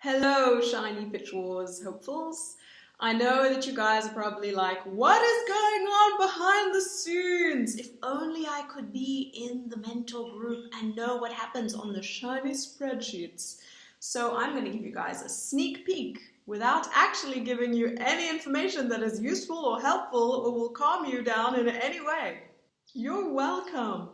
Hello, Shiny Pitch Wars hopefuls. I know that you guys are probably like, what is going on behind the scenes? If only I could be in the mentor group and know what happens on the shiny spreadsheets. So I'm going to give you guys a sneak peek without actually giving you any information that is useful or helpful or will calm you down in any way. You're welcome.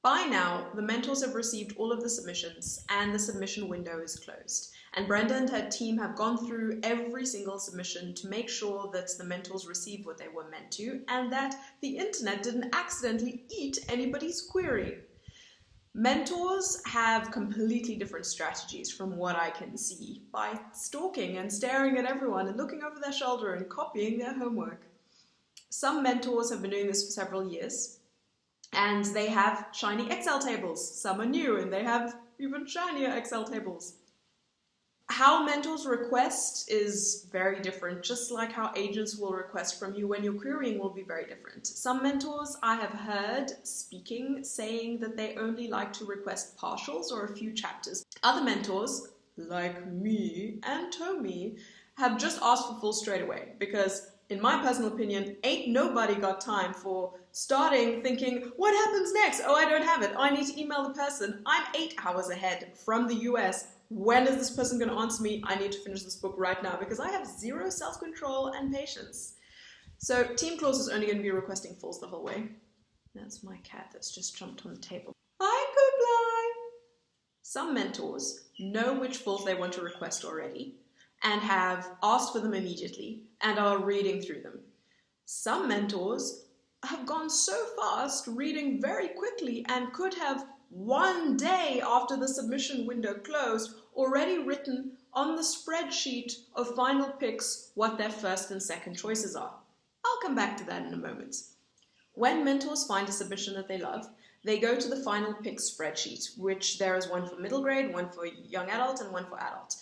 By now, the mentors have received all of the submissions and the submission window is closed. And Brenda and her team have gone through every single submission to make sure that the mentors received what they were meant to and that the internet didn't accidentally eat anybody's query. Mentors have completely different strategies from what I can see by stalking and staring at everyone and looking over their shoulder and copying their homework. Some mentors have been doing this for several years. And they have shiny Excel tables. Some are new and they have even shinier Excel tables. How mentors request is very different, just like how agents will request from you when you're querying will be very different. Some mentors I have heard speaking, saying that they only like to request partials or a few chapters. Other mentors, like me and Tomi, have just asked for full straight away because in my personal opinion, ain't nobody got time for starting thinking, what happens next? Oh, I don't have it. I need to email the person. I'm 8 hours ahead from the US. When is this person going to answer me? I need to finish this book right now because I have zero self-control and patience. So Team Clause is only going to be requesting fulls the whole way. That's my cat that's just jumped on the table. Hi, Kublai! Some mentors know which fulls they want to request already and have asked for them immediately and are reading through them. Some mentors have gone so fast, reading very quickly, and could have one day after the submission window closed already written on the spreadsheet of final picks what their first and second choices are. I'll come back to that in a moment. When mentors find a submission that they love, they go to the final picks spreadsheet, which there is one for middle grade, one for young adult, and one for adult.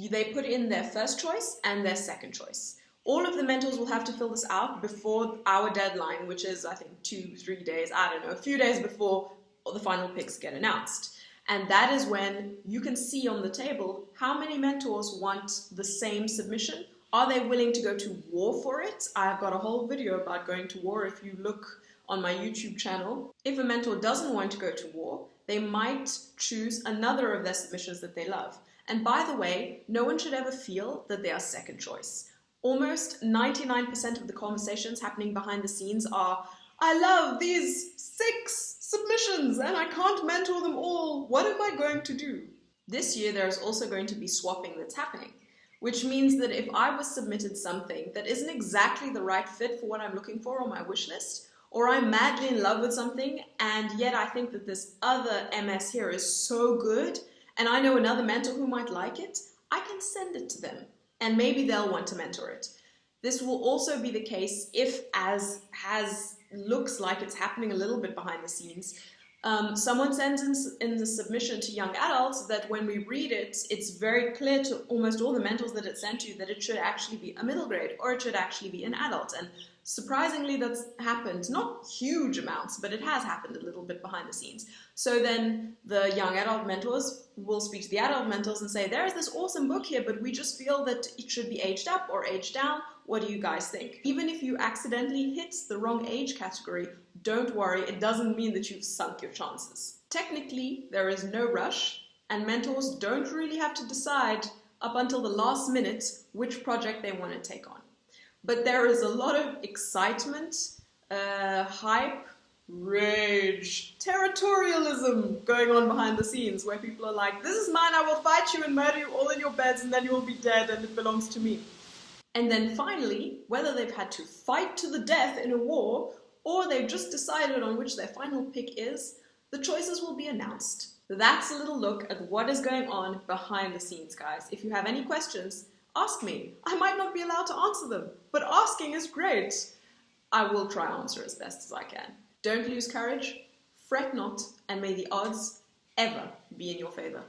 They put in their first choice and their second choice. All of the mentors will have to fill this out before our deadline, which is, I think, 2-3 days, I don't know, a few days before the final picks get announced. And that is when you can see on the table how many mentors want the same submission. Are they willing to go to war for it? I've got a whole video about going to war if you look on my YouTube channel. If a mentor doesn't want to go to war, they might choose another of their submissions that they love. And by the way, no one should ever feel that they are second choice. Almost 99% of the conversations happening behind the scenes are, I love these 6 submissions and I can't mentor them all. What am I going to do? This year there is also going to be swapping that's happening, which means that if I was submitted something that isn't exactly the right fit for what I'm looking for on my wish list, or I'm madly in love with something and yet I think that this other MS here is so good and I know another mentor who might like it, I can send it to them and maybe they'll want to mentor it. This will also be the case if, as looks like it's happening a little bit behind the scenes, someone sends in the submission to young adults that when we read it, it's very clear to almost all the mentors that it sent to that it should actually be a middle grade or it should actually be an adult. And surprisingly, that's happened, not huge amounts, but it has happened a little bit behind the scenes. So then the young adult mentors will speak to the adult mentors and say, there's this awesome book here, but we just feel that it should be aged up or aged down. What do you guys think? Even if you accidentally hit the wrong age category, don't worry, it doesn't mean that you've sunk your chances. Technically, there is no rush, and mentors don't really have to decide up until the last minute which project they want to take on. But there is a lot of excitement, hype, rage, territorialism going on behind the scenes where people are like, this is mine, I will fight you and murder you all in your beds and then you will be dead and it belongs to me. And then finally, whether they've had to fight to the death in a war or they've just decided on which their final pick is, the choices will be announced. That's a little look at what is going on behind the scenes, guys. If you have any questions, ask me. I might not be allowed to answer them, but asking is great. I will try and answer as best as I can. Don't lose courage, fret not, and may the odds ever be in your favor.